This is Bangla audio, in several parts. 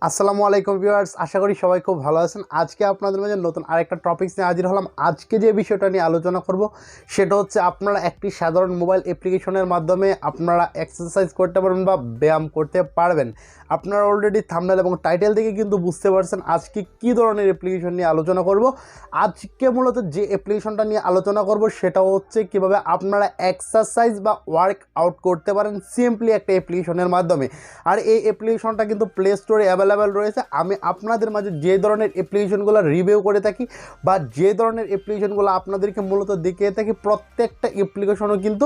আসসালামু আলাইকুম ভিউয়ার্স, আশা করি সবাই খুব ভালো আছেন। আজকে আপনাদের মাঝে নতুন আরেকটা টপিকস নিয়ে হাজির হলাম। আজকে যে বিষয়টা নিয়ে আলোচনা করব সেটা হচ্ছে আপনারা একটি সাধারণ মোবাইল অ্যাপ্লিকেশনের মাধ্যমে আপনারা এক্সারসাইজ করতে পারবেন বা ব্যায়াম করতে পারবেন। আপনারা অলরেডি থাম্বনেল এবং টাইটেল থেকে কিন্তু বুঝতে পারছেন আজকে কী ধরনের অ্যাপ্লিকেশন নিয়ে আলোচনা করব। আজকে মূলত যে অ্যাপ্লিকেশনটা নিয়ে আলোচনা করব সেটা হচ্ছে কীভাবে আপনারা এক্সারসাইজ বা ওয়ার্ক আউট করতে পারেন সিম্পলি একটা অ্যাপ্লিকেশনের মাধ্যমে। আর এই অ্যাপ্লিকেশনটা কিন্তু প্লে স্টোরে অ্যাভেলেবেল রয়েছে। আমি আপনাদের মাঝে যে ধরনের অ্যাপ্লিকেশনগুলো রিভিউ করে থাকি বা যে ধরনের অ্যাপ্লিকেশনগুলো আপনাদেরকে মূলত দেখিয়ে থাকি, প্রত্যেকটা অ্যাপ্লিকেশনও কিন্তু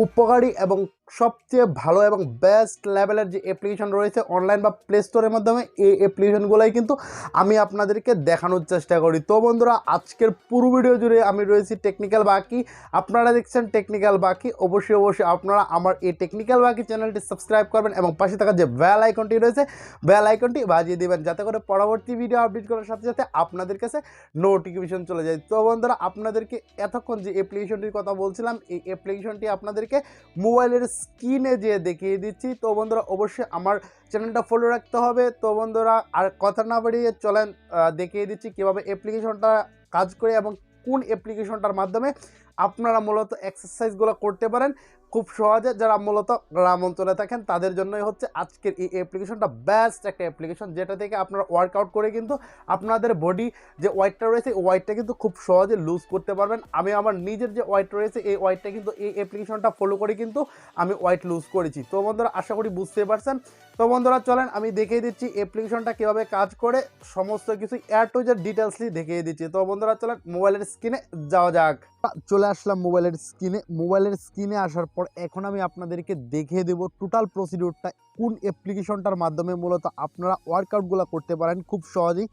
উপকারী এবং সবচেয়ে ভালো এবং বেস্ট লেভেলের যে অ্যাপ্লিকেশন রয়েছে অনলাইন বা প্লে স্টোরের মাধ্যমে, এই অ্যাপ্লিকেশনগুলোই কিন্তু আমি আপনাদেরকে দেখানোর চেষ্টা করি। তো বন্ধুরা, আজকের পুরো ভিডিও জুড়ে আমি রয়েছি টেকনিক্যাল বাকি। আপনারা দেখছেন টেকনিক্যাল বাকি। অবশ্যই আপনারা আমার এই টেকনিক্যাল বাকি চ্যানেলটি সাবস্ক্রাইব করবেন এবং পাশে থাকা যে বেল আইকনটি রয়েছে বেল আইকনটি বাজিয়ে দেবেন, যাতে করে পরবর্তী ভিডিও আপডেট করার সাথে সাথে আপনাদের কাছে নোটিফিকেশন চলে যায়। তো বন্ধুরা, আপনাদেরকে এতক্ষণ যে অ্যাপ্লিকেশনটির কথা বলছিলাম, এই অ্যাপ্লিকেশনটি আপনাদেরকে মোবাইলের স্ক্রিনে যেয়ে দেখিয়ে দিচ্ছি। তো বন্ধুরা, অবশ্যই আমার চ্যানেলটা ফলো রাখতে হবে। তো বন্ধুরা, আর কথা না বাড়িয়ে চলেন দেখিয়ে দিচ্ছি কীভাবে অ্যাপ্লিকেশনটা কাজ করে এবং কোন অ্যাপ্লিকেশনটার মাধ্যমে আপনারা মূলত এক্সারসাইজগুলো করতে পারেন খুব সহজে। যারা মূলত গ্রাম অঞ্চলে থাকেন তাদের জন্যই হচ্ছে আজকের এই অ্যাপ্লিকেশনটা বেস্ট একটা অ্যাপ্লিকেশন, যেটা থেকে আপনারা ওয়ার্কআউট করে কিন্তু আপনাদের বডি যে ওয়েটটা রয়েছে এই ওয়েটটা কিন্তু খুব সহজে লুজ করতে পারবেন। আমি আমার নিজের যে ওয়েট রয়েছে এই ওয়েটটা কিন্তু এই অ্যাপ্লিকেশনটা ফলো করে কিন্তু আমি ওয়েট লুজ করেছি। তো বন্ধুরা, আশা করি বুঝতে পারছেন। তো বন্ধুরা, চলেন আমি দেখিয়ে দিচ্ছি অ্যাপ্লিকেশনটা কীভাবে কাজ করে, সমস্ত কিছু এয়ার টু জেড ডিটেলসলি দেখিয়ে দিচ্ছি। তো বন্ধুরা, চলেন মোবাইলের স্ক্রিনে যাওয়া যাক। চলে আসলাম মোবাইলের স্ক্রিনে আসার পর এখন আমি আপনাদেরকে দেখিয়ে দেবো টোটাল প্রসিডিউরটা, কোন অ্যাপ্লিকেশনটার মাধ্যমে মূলত আপনারা ওয়ার্কআউটগুলো করতে পারেন খুব সহজেই।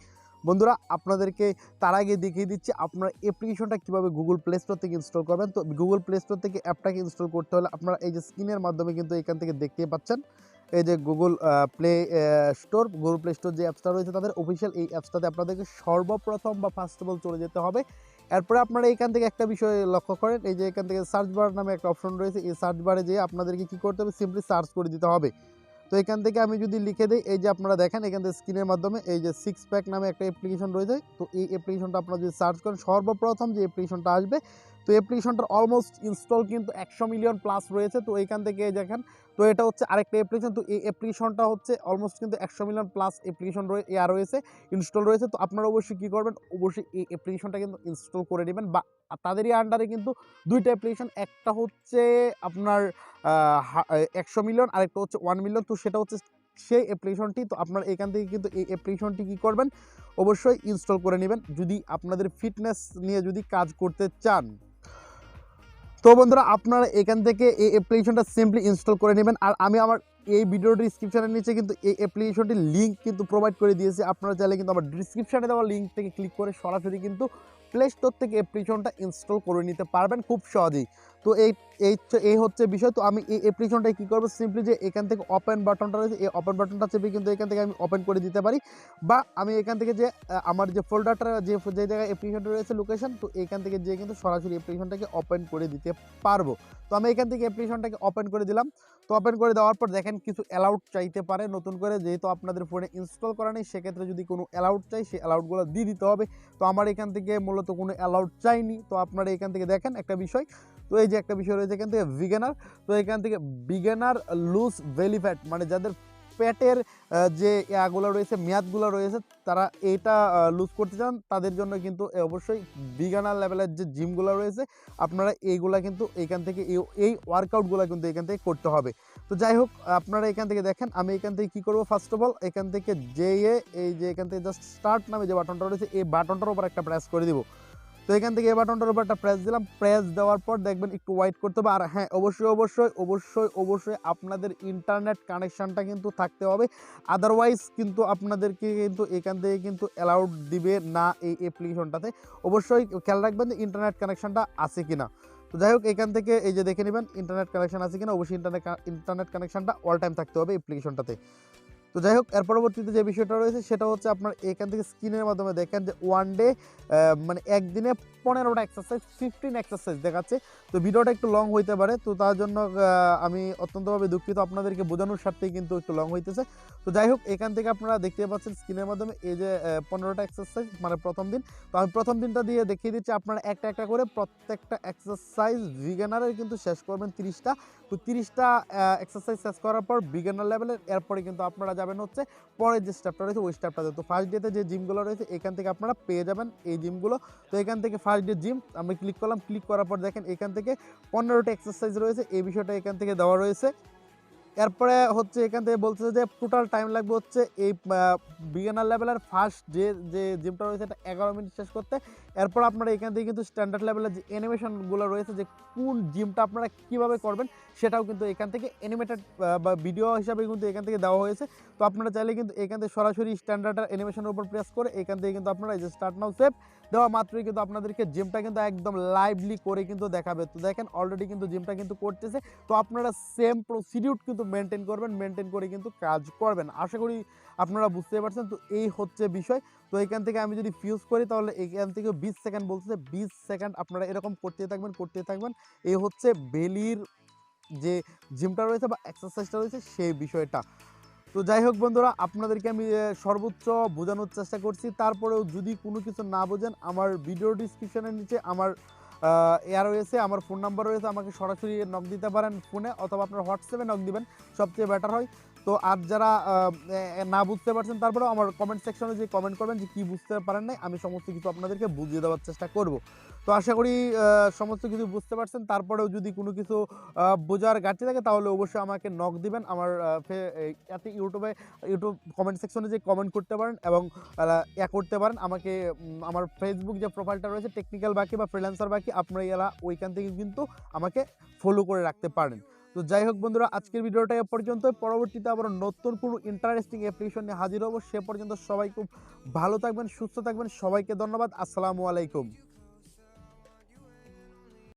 বন্ধুরা, আপনাদেরকে তার আগে দেখিয়ে দিচ্ছি আপনারা অ্যাপ্লিকেশনটা কীভাবে গুগল প্লে স্টোর থেকে ইনস্টল করবেন। তো গুগল প্লে স্টোর থেকে অ্যাপটাকে ইনস্টল করতে হলে আপনারা এই যে স্ক্রিনের মাধ্যমে কিন্তু এখান থেকে দেখতেই পাচ্ছেন এই যে গুগল প্লে স্টোর যে অ্যাপসটা রয়েছে তাদের অফিসিয়াল এই অ্যাপসটাতে আপনাদেরকে সর্বপ্রথম বা ফার্স্ট অফ অল চলে যেতে হবে। এরপরে আপনারা এখান থেকে একটা বিষয় লক্ষ্য করেন, এই যে এখান থেকে সার্চ বার নামে একটা অপশন রয়েছে। এই সার্চ বারে যেয়ে আপনাদেরকে কী করতে হবে, সিম্পলি সার্চ করে দিতে হবে। তো এখান থেকে আমি যদি লিখে দিই, এই যে আপনারা দেখেন এখান থেকে স্ক্রিনের মাধ্যমে এই যে সিক্স প্যাক নামে একটা অ্যাপ্লিকেশন রয়েছে। তো এই অ্যাপ্লিকেশনটা আপনারা যদি সার্চ করেন সর্বপ্রথম যে অ্যাপ্লিকেশনটা আসবে, তো অ্যাপ্লিকেশনটার অলমোস্ট ইনস্টল কিন্তু 100 মিলিয়ন প্লাস রয়েছে। তো এইখান থেকে দেখেন, তো এটা হচ্ছে আরেকটা অ্যাপ্লিকেশন। তো এই অ্যাপ্লিকেশনটা হচ্ছে অলমোস্ট কিন্তু 100 মিলিয়ন প্লাস অ্যাপ্লিকেশন রয়েছে, ইনস্টল রয়েছে। তো আপনারা অবশ্যই কী করবেন, অবশ্যই এই অ্যাপ্লিকেশনটা কিন্তু ইনস্টল করে নেবেন। বা তাদেরই আন্ডারে কিন্তু দুইটা অ্যাপ্লিকেশন, একটা হচ্ছে আপনার 100 মিলিয়ন, আরেকটা হচ্ছে 1 মিলিয়ন। তো সেটা হচ্ছে সেই অ্যাপ্লিকেশনটি। তো আপনারা এখান থেকে কিন্তু এই অ্যাপ্লিকেশনটি কী করবেন, অবশ্যই ইনস্টল করে নেবেন যদি আপনাদের ফিটনেস নিয়ে যদি কাজ করতে চান। তো বন্ধুরা, আপনারা এখান থেকে এই অ্যাপ্লিকেশনটা সিম্পলি ইনস্টল করে নেবেন। আর আমি আমার এই ভিডিওর ডিসক্রিপশনের নিচে কিন্তু এই অ্যাপ্লিকেশনটির লিঙ্ক কিন্তু প্রোভাইড করে দিয়েছি। আপনারা চাইলে কিন্তু আমার ডিসক্রিপশনে দেওয়া লিঙ্ক থেকে ক্লিক করে সরাসরি কিন্তু প্লে স্টোর থেকে অ্যাপ্লিকেশনটা ইনস্টল করে নিতে পারবেন খুব সহজেই। তো এই হচ্ছে বিষয়। তো আমি এই অ্যাপ্লিকেশনটায় কী করবো, সিম্পলি যে এখান থেকে ওপেন বাটনটা রয়েছে এই ওপেন বাটনটা চেপে কিন্তু এখান থেকে আমি ওপেন করে দিতে পারি। বা আমি এখান থেকে যে আমার যে ফোল্ডারটা যে জায়গায় অ্যাপ্লিকেশনটা রয়েছে লোকেশন, তো এইখান থেকে যেয়ে কিন্তু সরাসরি অ্যাপ্লিকেশনটাকে ওপেন করে দিতে পারবো। তো আমি এখান থেকে অ্যাপ্লিকেশনটাকে ওপেন করে দিলাম। তো ওপেন করে দেওয়ার পর দেখেন কিছু অ্যালাউড চাইতে পারে নতুন করে, যেহেতু আপনাদের ফোনে ইনস্টল করা নেই সেক্ষেত্রে যদি কোনো অ্যালাউড চাই সেই অ্যালাউডগুলো দিয়ে দিতে হবে। তো আমার এখান থেকে মূলত কোনো অ্যালাউড চাইনি। তো আপনারা এখান থেকে দেখেন একটা বিষয়, তো এই যে একটা বিষয় রয়েছে এখান থেকে বিগিনার। তো এখান থেকে বিগিনার লুজ বেলি ফ্যাট, মানে যাদের পেটের যে ইয়াগুলো রয়েছে মেয়াদগুলো রয়েছে তারা এইটা লুজ করতে চান, তাদের জন্য কিন্তু অবশ্যই বিগিনার লেভেলের যে জিমগুলো রয়েছে আপনারা এইগুলা কিন্তু এইখান থেকে এই ওয়ার্কআউটগুলো কিন্তু এখান থেকে করতে হবে। তো যাই হোক, আপনারা এখান থেকে দেখেন আমি এখান থেকে কী করবো, ফার্স্ট অফ অল এখান থেকে যেয়ে এই যে এখান থেকে জাস্ট স্টার্ট নামে যে বাটনটা রয়েছে এই বাটনটার উপর একটা প্রেস করে দিব। তো এখান থেকে এই বাটনটার উপর একটা প্রেস দিলাম। প্রেস দেওয়ার পর দেখবেন একটু ওয়েট করতে হবে। আর হ্যাঁ, অবশ্যই আপনাদের ইন্টারনেট কানেকশানটা কিন্তু থাকতে হবে, আদারওয়াইজ কিন্তু আপনাদেরকে কিন্তু এখান থেকে কিন্তু অ্যালাউড দিবে না এই অ্যাপ্লিকেশনটাতে। অবশ্যই খেয়াল রাখবেন যে ইন্টারনেট কানেকশানটা আছে কিনা। তো যাই হোক, এখান থেকে এই যে দেখে নেবেন ইন্টারনেট কানেকশান আছে কিনা। অবশ্যই ইন্টারনেট কানেকশানটা অল টাইম থাকতে হবে অ্যাপ্লিকেশনটাতে। তো যাই হোক, এর পরবর্তীতে যে বিষয়টা রয়েছে সেটা হচ্ছে আপনার এখান থেকে স্ক্রিনের মাধ্যমে দেখেন যে ওয়ান ডে মানে একদিনে 15টা এক্সারসাইজ 15 এক্সারসাইজ দেখাচ্ছে। তো ভিডিওটা একটু লং হইতে পারে, তো তার জন্য আমি অত্যন্তভাবে দুঃখিত, আপনাদেরকে বোঝানোর স্বার্থেই কিন্তু একটু লং হইতেছে। তো যাই হোক, এখান থেকে আপনারা দেখতে পাচ্ছেন স্ক্রিনের মাধ্যমে এই যে 15টা এক্সারসাইজ মানে প্রথম দিন। তো আমি প্রথম দিনটা দিয়ে দেখিয়ে দিচ্ছি, আপনারা একটা একটা করে প্রত্যেকটা এক্সারসাইজ বিগিনারের কিন্তু শেষ করবেন 30টা। তো 30টা এক্সারসাইজ শেষ করার পর বিগিনার লেভেলের, এরপরে কিন্তু আপনারা যাবেন হচ্ছে পরের যে স্টেপটা রয়েছে ওই স্টেপটাতে। তো ফার্স্ট ডেতে যে জিমগুলো রয়েছে এখান থেকে আপনারা পেয়ে যাবেন এই জিমগুলো। তো এখান থেকে ফার্স্ট ডে জিম আমি ক্লিক করলাম, ক্লিক করার পর দেখেন এখান থেকে 15টা এক্সারসাইজ রয়েছে, এই বিষয়টা এখান থেকে দেওয়া রয়েছে। এরপরে হচ্ছে এখান থেকে বলতেছে যে টোটাল টাইম লাগবে হচ্ছে এই বিগিনার লেভেলের ফার্স্ট যে জিমটা রয়েছে এটা 11 মিনিট শেষ করতে। এরপর আপনারা এখান থেকে কিন্তু স্ট্যান্ডার্ড লেভেলের যে অ্যানিমেশনগুলো রয়েছে যে কোন জিমটা আপনারা কীভাবে করবেন সেটাও কিন্তু এখান থেকে অ্যানিমেটেড বা ভিডিও হিসাবে কিন্তু এখান থেকে দেওয়া হয়েছে। তো আপনারা চাইলে কিন্তু এখান থেকে সরাসরি স্ট্যান্ডার্ড অ্যানিমেশনের উপর প্রেস করে এখান থেকে কিন্তু আপনারা এই যে স্টার্ট নাও সেভ দেওয়া মাত্রই কিন্তু আপনাদেরকে জিমটা কিন্তু একদম লাইভলি করে কিন্তু দেখাবে। তো দেখেন অলরেডি কিন্তু জিমটা কিন্তু করতেছে। তো আপনারা সেম প্রসিডিউর কিন্তু মেনটেন করবেন, মেনটেন করে কিন্তু কাজ করবেন। আশা করি আপনারা বুঝতে পারছেন। তো এই হচ্ছে বিষয়। তো এখান থেকে আমি যদি ফিউজ করি তাহলে এখান থেকে 20 সেকেন্ড বলতেছে, 20 সেকেন্ড আপনারা এরকম করতে থাকবেন করতে থাকবেন। এই হচ্ছে বেলির যে জিমটা রয়েছে বা এক্সারসাইজটা রয়েছে সেই বিষয়টা। তো যাই হোক বন্ধুরা, আপনাদেরকে আমি সর্বোচ্চ বোঝানোর চেষ্টা করছি। তারপরেও যদি কোনো কিছু না বোঝেন, আমার ভিডিও ডিসক্রিপশনের নিচে আমার রয়েছে, আমার ফোন নাম্বার রয়েছে, আমাকে সরাসরি নক দিতে পারেন ফোনে, অথবা আপনার হোয়াটসঅ্যাপে নক দিবেন, সবচেয়ে বেটার হয়। তো আর যারা না বুঝতে পারছেন তারপরেও আমার কমেন্ট সেকশনে যে কমেন্ট করবেন যে কী বুঝতে পারেন নাই, আমি সমস্ত কিছু আপনাদেরকে বুঝিয়ে দেওয়ার চেষ্টা করব। তো আশা করি সমস্ত কিছু বুঝতে পারছেন। তারপরেও যদি কোনো কিছু বোঝার ঘাটতি থাকে তাহলে অবশ্যই আমাকে নক দিবেন। আমার এতে ইউটিউব কমেন্ট সেকশনে যে কমেন্ট করতে পারেন এবং করতে পারেন আমাকে। আমার ফেসবুক যে প্রোফাইলটা রয়েছে টেকনিক্যাল বাকি বা ফ্রিল্যান্সার বাকি, আপনারা এরা ওইখান থেকে কিন্তু আমাকে ফলো করে রাখতে পারেন। তো যাই হোক বন্ধুরা, আজকের ভিডিওটা এ পর্যন্ত। পরবর্তীতে আবার নতুন কোনো ইন্টারেস্টিং অ্যাপ্লিকেশন নিয়ে হাজির হব। সে পর্যন্ত সবাই খুব ভালো থাকবেন, সুস্থ থাকবেন। সবাইকে ধন্যবাদ। আসসালামু আলাইকুম।